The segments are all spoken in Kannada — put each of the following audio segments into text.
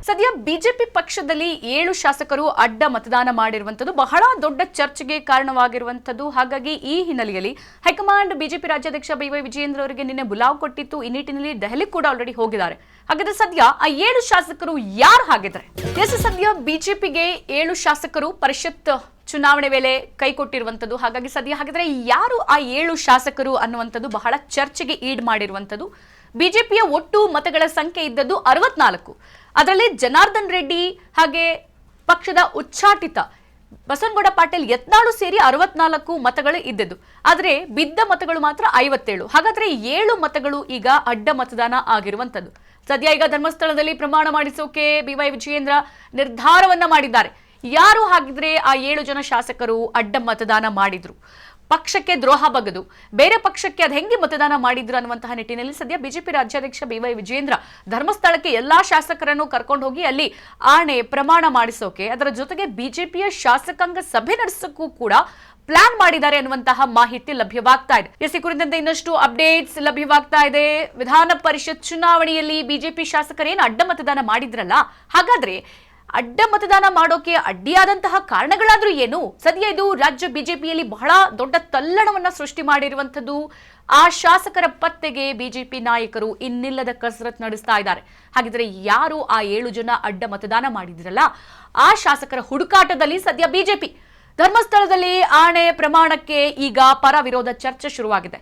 ಸದ್ಯ ಬಿಜೆಪಿ ಪಕ್ಷದಲ್ಲಿ 7 ಶಾಸಕರು ಅಡ್ಡ ಮತದಾನ ಮಾಡಿರುವಂತದ್ದು ಬಹಳ ದೊಡ್ಡ ಚರ್ಚೆಗೆ ಕಾರಣವಾಗಿರುವಂತದ್ದು. ಹಾಗಾಗಿ ಈ ಹಿನ್ನೆಲೆಯಲ್ಲಿ ಹೈಕಮಾಂಡ್ ಬಿಜೆಪಿ ರಾಜ್ಯಾಧ್ಯಕ್ಷ ಬಿ.ವೈ. ವಿಜಯೇಂದ್ರ ಅವರಿಗೆ ನಿನ್ನೆ ಬುಲಾವ್ ಕೊಟ್ಟಿತ್ತು. ಈ ನಿಟ್ಟಿನಲ್ಲಿ ದೆಹಲಿ ಕೂಡ ಆಲ್ರೆಡಿ ಹೋಗಿದ್ದಾರೆ. ಹಾಗಾದ್ರೆ ಸದ್ಯ ಆ 7 ಶಾಸಕರು ಯಾರು ಹಾಗಿದ್ರೆ? ಸದ್ಯ ಬಿಜೆಪಿಗೆ 7 ಶಾಸಕರು ಪರಿಷತ್ ಚುನಾವಣೆ ವೇಳೆ ಕೈ ಕೊಟ್ಟಿರುವಂತದ್ದು. ಹಾಗಾಗಿ ಸದ್ಯ ಹಾಗಿದ್ರೆ ಯಾರು ಆ 7 ಶಾಸಕರು ಅನ್ನುವಂಥದ್ದು ಬಹಳ ಚರ್ಚೆಗೆ ಈಡ್ ಮಾಡಿರುವಂತದ್ದು. ಬಿಜೆಪಿಯ ಒಟ್ಟು ಮತಗಳ ಸಂಖ್ಯೆ ಇದ್ದದ್ದು 64. ಅದರಲ್ಲಿ ಜನಾರ್ದನ್ ರೆಡ್ಡಿ ಹಾಗೆ ಪಕ್ಷದ ಉಚ್ಚಾಟಿತ ಬಸವನಗೌಡ ಪಾಟೀಲ್ ಯತ್ನಾಳು ಸೇರಿ 64 ಮತಗಳು ಇದ್ದದ್ದು. ಆದರೆ ಬಿದ್ದ ಮತಗಳು ಮಾತ್ರ 57. ಹಾಗಾದ್ರೆ 7 ಮತಗಳು ಈಗ ಅಡ್ಡ ಮತದಾನ ಆಗಿರುವಂತದ್ದು. ಸದ್ಯ ಈಗ ಧರ್ಮಸ್ಥಳದಲ್ಲಿ ಪ್ರಮಾಣ ಮಾಡಿಸೋಕೆ ಬಿ.ವೈ. ವಿಜಯೇಂದ್ರ ನಿರ್ಧಾರವನ್ನ ಮಾಡಿದ್ದಾರೆ. ಯಾರು ಹಾಗಿದ್ರೆ ಆ 7 ಜನ ಶಾಸಕರು ಅಡ್ಡ ಮತದಾನ ಮಾಡಿದ್ರು, ಪಕ್ಷಕ್ಕೆ ದ್ರೋಹ ಬಗೆದು ಬೇರೆ ಪಕ್ಷಕ್ಕೆ ಅದು ಹೆಂಗೆ ಮತದಾನ ಮಾಡಿದ್ರು ಅನ್ನುವಂತಹ ನಿಟ್ಟಿನಲ್ಲಿ ಸದ್ಯ ಬಿಜೆಪಿ ರಾಜ್ಯಾಧ್ಯಕ್ಷ ಬಿ.ವೈ. ವಿಜಯೇಂದ್ರ ಧರ್ಮಸ್ಥಳಕ್ಕೆ ಎಲ್ಲಾ ಶಾಸಕರನ್ನು ಕರ್ಕೊಂಡು ಹೋಗಿ ಅಲ್ಲಿ ಆಣೆ ಪ್ರಮಾಣ ಮಾಡಿಸೋಕೆ, ಅದರ ಜೊತೆಗೆ ಬಿಜೆಪಿಯ ಶಾಸಕಾಂಗ ಸಭೆ ನಡೆಸೋಕ್ಕೂ ಕೂಡ ಪ್ಲಾನ್ ಮಾಡಿದ್ದಾರೆ ಅನ್ನುವಂತಹ ಮಾಹಿತಿ ಲಭ್ಯವಾಗ್ತಾ ಇದೆ. ಈ ಕುರಿತಂತೆ ಇನ್ನಷ್ಟು ಅಪ್ಡೇಟ್ಸ್ ಲಭ್ಯವಾಗ್ತಾ ಇದೆ. ವಿಧಾನ ಪರಿಷತ್ ಚುನಾವಣೆಯಲ್ಲಿ ಬಿಜೆಪಿ ಶಾಸಕರೇನು ಅಡ್ಡ ಮತದಾನ ಮಾಡಿದ್ರಲ್ಲ, ಹಾಗಾದ್ರೆ ಅಡ್ಡ ಮತದಾನ ಮಾಡೋಕೆ ಅಡ್ಡಿಯಾದಂತಹ ಕಾರಣಗಳಾದ್ರೂ ಏನು? ಸದ್ಯ ಇದು ರಾಜ್ಯ ಬಿಜೆಪಿಯಲ್ಲಿ ಬಹಳ ದೊಡ್ಡ ತಲ್ಲಣವನ್ನ ಸೃಷ್ಟಿ ಮಾಡಿರುವಂತದ್ದು. ಆ ಶಾಸಕರ ಪತ್ತೆಗೆ ಬಿಜೆಪಿ ನಾಯಕರು ಇನ್ನಿಲ್ಲದ ಕಸರತ್ ನಡೆಸ್ತಾ ಇದ್ದಾರೆ. ಹಾಗಿದ್ರೆ ಯಾರು ಆ 7 ಜನ ಅಡ್ಡ ಮತದಾನ ಮಾಡಿದ್ರಲ್ಲ, ಆ ಶಾಸಕರ ಹುಡುಕಾಟದಲ್ಲಿ ಸದ್ಯ ಬಿಜೆಪಿ ಧರ್ಮಸ್ಥಳದಲ್ಲಿ ಆಣೆ ಪ್ರಮಾಣಕ್ಕೆ ಈಗ ಪರ ವಿರೋಧ ಚರ್ಚೆ ಶುರುವಾಗಿದೆ.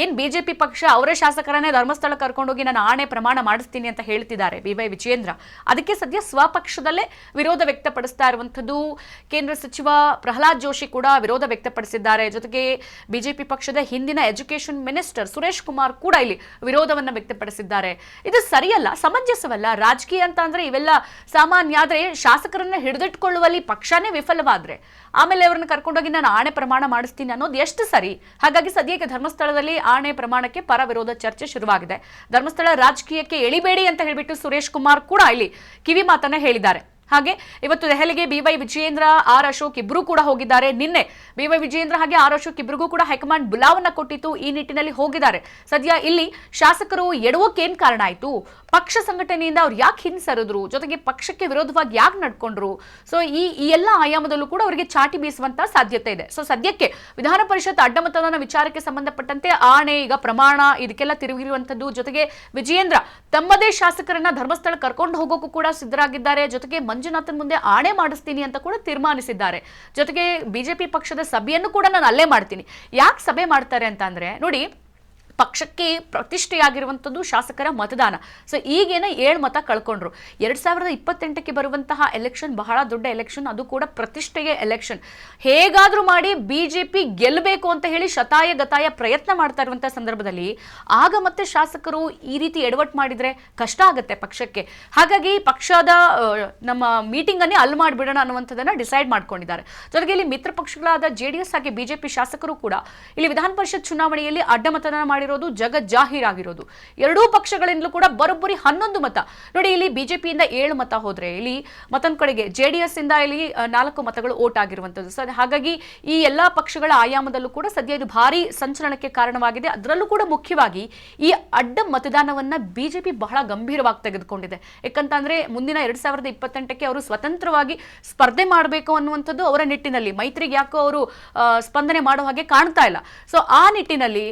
ಏನ್ ಬಿಜೆಪಿ ಪಕ್ಷ ಅವರೇ ಶಾಸಕರನ್ನೇ ಧರ್ಮಸ್ಥಳ ಕರ್ಕೊಂಡೋಗಿ ನಾನು ಆಣೆ ಪ್ರಮಾಣ ಮಾಡಿಸ್ತೀನಿ ಅಂತ ಹೇಳ್ತಿದ್ದಾರೆ ಬಿ.ವೈ. ವಿಜಯೇಂದ್ರ. ಅದಕ್ಕೆ ಸದ್ಯ ಸ್ವಪಕ್ಷದಲ್ಲೇ ವಿರೋಧ ವ್ಯಕ್ತಪಡಿಸ್ತಾ ಇರುವಂತದ್ದು. ಕೇಂದ್ರ ಸಚಿವ ಪ್ರಹ್ಲಾದ್ ಜೋಶಿ ಕೂಡ ವಿರೋಧ ವ್ಯಕ್ತಪಡಿಸಿದ್ದಾರೆ. ಜೊತೆಗೆ ಬಿಜೆಪಿ ಪಕ್ಷದ ಹಿಂದಿನ ಎಜುಕೇಶನ್ ಮಿನಿಸ್ಟರ್ ಸುರೇಶ್ ಕುಮಾರ್ ಕೂಡ ಇಲ್ಲಿ ವಿರೋಧವನ್ನ ವ್ಯಕ್ತಪಡಿಸಿದ್ದಾರೆ. ಇದು ಸರಿಯಲ್ಲ, ಸಮಂಜಸವಲ್ಲ. ರಾಜಕೀಯ ಅಂತ ಅಂದ್ರೆ ಇವೆಲ್ಲ ಸಾಮಾನ್ಯ. ಆದ್ರೆ ಶಾಸಕರನ್ನ ಹಿಡಿದಿಟ್ಕೊಳ್ಳುವಲ್ಲಿ ಪಕ್ಷನೇ ವಿಫಲವಾದ್ರೆ ಆಮೇಲೆ ಅವರನ್ನು ಕರ್ಕೊಂಡೋಗಿ ನಾನು ಆಣೆ ಪ್ರಮಾಣ ಮಾಡಿಸ್ತೀನಿ ಅನ್ನೋದು ಎಷ್ಟು ಸರಿ? ಹಾಗಾಗಿ ಸದ್ಯಕ್ಕೆ ಧರ್ಮಸ್ಥಳದಲ್ಲಿ ಆಣೆ ಪ್ರಮಾಣಕ್ಕೆ ಪರ ವಿರೋಧ ಚರ್ಚೆ ಶುರುವಾಗಿದೆ. ಧರ್ಮಸ್ಥಳ ರಾಜಕೀಯಕ್ಕೆ ಎಳಿಬೇಡಿ ಅಂತ ಹೇಳಿಬಿಟ್ಟು ಸುರೇಶ್ ಕುಮಾರ್ ಕೂಡ ಇಲ್ಲಿ ಕಿವಿ ಮಾತನ್ನ ಹೇಳಿದ್ದಾರೆ. ಹಾಗೆ ಇವತ್ತು ದೆಹಲಿಗೆ ಬಿ.ವೈ. ವಿಜಯೇಂದ್ರ, ಆರ್ ಅಶೋಕ್ ಇಬ್ರು ಕೂಡ ಹೋಗಿದ್ದಾರೆ. ನಿನ್ನೆ ಬಿ.ವೈ. ವಿಜಯೇಂದ್ರ ಹಾಗೆ ಆರ್ ಅಶೋಕ್ ಇಬ್ರಿಗೂ ಕೂಡ ಹೈಕಮಾಂಡ್ ಬುಲಾವನ್ನ ಕೊಟ್ಟಿತ್ತು. ಈ ನಿಟ್ಟಿನಲ್ಲಿ ಹೋಗಿದ್ದಾರೆ. ಸದ್ಯ ಇಲ್ಲಿ ಶಾಸಕರು ಎಡವೋಕೇನ್ ಕಾರಣ ಆಯ್ತು, ಪಕ್ಷ ಸಂಘಟನೆಯಿಂದ ಅವ್ರು ಯಾಕೆ ಹಿಂಸರಿದ್ರು, ಜೊತೆಗೆ ಪಕ್ಷಕ್ಕೆ ವಿರೋಧವಾಗಿ ಯಾಕೆ ನಡ್ಕೊಂಡ್ರು, ಸೊ ಈ ಎಲ್ಲ ಆಯಾಮದಲ್ಲೂ ಕೂಡ ಅವರಿಗೆ ಚಾಟಿ ಬೀಸುವಂತ ಸಾಧ್ಯತೆ ಇದೆ. ಸೊ ಸದ್ಯಕ್ಕೆ ವಿಧಾನ ಪರಿಷತ್ ಅಡ್ಡ ಮತದಾನ ವಿಚಾರಕ್ಕೆ ಸಂಬಂಧಪಟ್ಟಂತೆ ಆಣೆ, ಈಗ ಪ್ರಮಾಣ, ಇದಕ್ಕೆಲ್ಲ ತಿರುಗಿರುವಂತದ್ದು. ಜೊತೆಗೆ ವಿಜಯೇಂದ್ರ ತಮ್ಮದೇ ಶಾಸಕರನ್ನ ಧರ್ಮಸ್ಥಳ ಕರ್ಕೊಂಡು ಹೋಗೋಕ್ಕೂ ಕೂಡ ಸಿದ್ಧರಾಗಿದ್ದಾರೆ. ಜೊತೆಗೆ ಮಂಜುನಾಥನ್ ಮುಂದೆ ಆಣೆ ಮಾಡಿಸ್ತೀನಿ ಅಂತ ಕೂಡ ತೀರ್ಮಾನಿಸಿದ್ದಾರೆ. ಜೊತೆಗೆ ಬಿಜೆಪಿ ಪಕ್ಷದ ಸಭೆಯನ್ನು ಕೂಡ ನಾನು ಅಲ್ಲೇ ಮಾಡ್ತೀನಿ. ಯಾಕೆ ಸಭೆ ಮಾಡ್ತಾರೆ ಅಂತ ಅಂದ್ರೆ ನೋಡಿ, ಪಕ್ಷಕ್ಕೆ ಪ್ರತಿಷ್ಠೆಯಾಗಿರುವಂಥದ್ದು ಶಾಸಕರ ಮತದಾನ. ಸೊ ಈಗೇನ 7 ಮತ ಕಳ್ಕೊಂಡ್ರು. 2028ಕ್ಕೆ ಬರುವಂತಹ ಎಲೆಕ್ಷನ್ ಬಹಳ ದೊಡ್ಡ ಎಲೆಕ್ಷನ್, ಅದು ಕೂಡ ಪ್ರತಿಷ್ಠೆಯ ಎಲೆಕ್ಷನ್. ಹೇಗಾದ್ರೂ ಮಾಡಿ ಬಿಜೆಪಿ ಗೆಲ್ಲಬೇಕು ಅಂತ ಹೇಳಿ ಶತಾಯ ಗತಾಯ ಪ್ರಯತ್ನ ಮಾಡ್ತಾ ಇರುವಂತಹ ಸಂದರ್ಭದಲ್ಲಿ ಆಗ ಮತ್ತೆ ಶಾಸಕರು ಈ ರೀತಿ ಎಡವಟ್ ಮಾಡಿದ್ರೆ ಕಷ್ಟ ಆಗುತ್ತೆ ಪಕ್ಷಕ್ಕೆ. ಹಾಗಾಗಿ ಪಕ್ಷದ ನಮ್ಮ ಮೀಟಿಂಗ್ ಅನ್ನೇ ಅಲ್ಲಿ ಮಾಡಿಬಿಡೋಣ ಅನ್ನುವಂಥದ್ದನ್ನ ಡಿಸೈಡ್ ಮಾಡ್ಕೊಂಡಿದ್ದಾರೆ. ಜೊತೆಗೆ ಇಲ್ಲಿ ಮಿತ್ರ ಪಕ್ಷಗಳಾದ ಜೆಡಿಎಸ್ ಹಾಗೆ ಬಿಜೆಪಿ ಶಾಸಕರು ಕೂಡ ಇಲ್ಲಿ ವಿಧಾನ ಪರಿಷತ್ ಚುನಾವಣೆಯಲ್ಲಿ ಅಡ್ಡ ಮತದಾನ ಮಾಡಿ ಜಗಜ್ಜಾಹೀರಾಗಿರೋದು. ಎರಡೂ ಪಕ್ಷಗಳಿಂದಲೂ ಕೂಡ ಬರೋಬ್ಬರಿ 11 ಮತ. ನೋಡಿ, ಇಲ್ಲಿ ಬಿಜೆಪಿಯಿಂದ 7 ಮತ ಹೋದ್ರೆ ಇಲ್ಲಿ ಮತ್ತೊಂದು ಕಡೆಗೆ ಜೆಡಿಎಸ್ ಇಂದ ಇಲ್ಲಿ 4 ಮತಗಳು ಓಟ್ ಆಗಿರುವಂತದ್ದು. ಸೊ ಹಾಗಾಗಿ ಈ ಎಲ್ಲಾ ಪಕ್ಷಗಳ ಆಯಾಮದಲ್ಲೂ ಕೂಡ ಸದ್ಯ ಇದು ಭಾರಿ ಸಂಚಲನಕ್ಕೆ ಕಾರಣವಾಗಿದೆ. ಅದರಲ್ಲೂ ಕೂಡ ಮುಖ್ಯವಾಗಿ ಈ ಅಡ್ಡ ಮತದಾನವನ್ನ ಬಿಜೆಪಿ ಬಹಳ ಗಂಭೀರವಾಗಿ ತೆಗೆದುಕೊಂಡಿದೆ. ಯಾಕಂತಂದ್ರೆ ಮುಂದಿನ 2028ಕ್ಕೆ ಅವರು ಸ್ವತಂತ್ರವಾಗಿ ಸ್ಪರ್ಧೆ ಮಾಡಬೇಕು ಅನ್ನುವಂಥದ್ದು ಅವರ ನಿಟ್ಟಿನಲ್ಲಿ. ಮೈತ್ರಿಗೆ ಯಾಕೋ ಅವರು ಸ್ಪಂದನೆ ಮಾಡೋ ಹಾಗೆ ಕಾಣ್ತಾ ಇಲ್ಲ. ಸೊ ಆ ನಿಟ್ಟಿನಲ್ಲಿ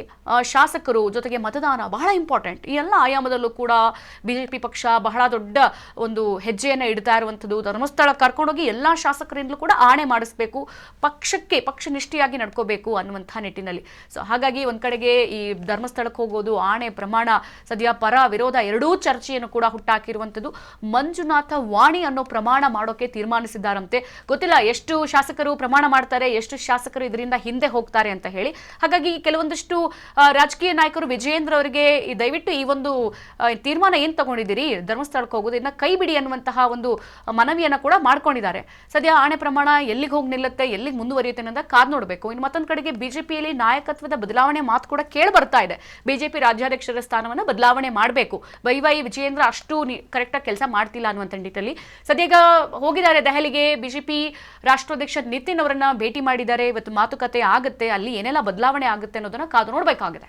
ಶಾಸಕರು ಜೊತೆಗೆ ಮತದಾನ ಬಹಳ ಇಂಪಾರ್ಟೆಂಟ್. ಈ ಎಲ್ಲ ಆಯಾಮದಲ್ಲೂ ಕೂಡ ಬಿಜೆಪಿ ಪಕ್ಷ ಬಹಳ ದೊಡ್ಡ ಒಂದು ಹೆಜ್ಜೆಯನ್ನ ಇಡ್ತಾ ಇರುವಂತದ್ದು. ಧರ್ಮಸ್ಥಳ ಕರ್ಕೊಂಡೋಗಿ ಎಲ್ಲಾ ಶಾಸಕರಿಂದಲೂ ಕೂಡ ಆಣೆ ಮಾಡಿಸಬೇಕು, ಪಕ್ಷಕ್ಕೆ ಪಕ್ಷನಿಷ್ಠೆಯಾಗಿ ನಡ್ಕೋಬೇಕು ಅನ್ನುವಂತಹ ನಿಟ್ಟಿನಲ್ಲಿ. ಸೊ ಹಾಗಾಗಿ ಒಂದ್ ಕಡೆಗೆ ಈ ಧರ್ಮಸ್ಥಳಕ್ಕೆ ಹೋಗೋದು, ಆಣೆ ಪ್ರಮಾಣ, ಸದ್ಯ ಪರ ವಿರೋಧ ಎರಡೂ ಚರ್ಚೆಯನ್ನು ಕೂಡ ಹುಟ್ಟಾಕಿರುವಂತದ್ದು. ಮಂಜುನಾಥ ವಾಣಿ ಅನ್ನೋ ಪ್ರಮಾಣ ಮಾಡೋಕೆ ತೀರ್ಮಾನಿಸಿದ್ದಾರಂತೆ. ಗೊತ್ತಿಲ್ಲ ಎಷ್ಟು ಶಾಸಕರು ಪ್ರಮಾಣ ಮಾಡ್ತಾರೆ, ಎಷ್ಟು ಶಾಸಕರು ಇದರಿಂದ ಹಿಂದೆ ಹೋಗ್ತಾರೆ ಅಂತ ಹೇಳಿ. ಹಾಗಾಗಿ ಕೆಲವೊಂದಷ್ಟು ರಾಜಕೀಯ ನಾಯಕರು ವಿಜಯೇಂದ್ರ ಅವರಿಗೆ ದಯವಿಟ್ಟು ಈ ಒಂದು ತೀರ್ಮಾನ ಏನ್ ತಗೊಂಡಿದ್ದೀರಿ, ಧರ್ಮಸ್ಥಳಕ್ಕೆ ಹೋಗೋದನ್ನ ಕೈ ಬಿಡಿ ಅನ್ನುವಂತಹ ಒಂದು ಮನವಿಯನ್ನ ಕೂಡ ಮಾಡ್ಕೊಂಡಿದ್ದಾರೆ. ಸದ್ಯ ಆಣೆ ಪ್ರಮಾಣ ಎಲ್ಲಿಗೆ ಹೋಗಿ ನಿಲ್ಲುತ್ತೆ, ಎಲ್ಲಿಗೆ ಮುಂದುವರಿಯುತ್ತೆ ಅನ್ನೋದ ಕಾದ್ ನೋಡಬೇಕು. ಇನ್ನು ಮತ್ತೊಂದು ಕಡೆಗೆ ಬಿಜೆಪಿಯಲ್ಲಿ ನಾಯಕತ್ವದ ಬದಲಾವಣೆ ಮಾತು ಕೂಡ ಕೇಳಿ ಬರ್ತಾ ಇದೆ. ಬಿಜೆಪಿ ರಾಜ್ಯಾಧ್ಯಕ್ಷರ ಸ್ಥಾನವನ್ನು ಬದಲಾವಣೆ ಮಾಡಬೇಕು, ಬೈ.ವೈ. ವಿಜಯೇಂದ್ರ ಅಷ್ಟು ಕರೆಕ್ಟಾಗಿ ಕೆಲಸ ಮಾಡ್ತಿಲ್ಲ ಅನ್ನುವಂಥ ನಿಟ್ಟಿನಲ್ಲಿ ಸದ್ಯ ಈಗ ಹೋಗಿದ್ದಾರೆ ದೆಹಲಿಗೆ. ಬಿಜೆಪಿ ರಾಷ್ಟ್ರಾಧ್ಯಕ್ಷ ನಿತಿನ್ ಅವರನ್ನ ಭೇಟಿ ಮಾಡಿದ್ದಾರೆ. ಇವತ್ತು ಮಾತುಕತೆ ಆಗುತ್ತೆ, ಅಲ್ಲಿ ಏನೆಲ್ಲ ಬದಲಾವಣೆ ಆಗುತ್ತೆ ಅನ್ನೋದನ್ನ ಕಾದು ನೋಡಬೇಕಾಗಿದೆ.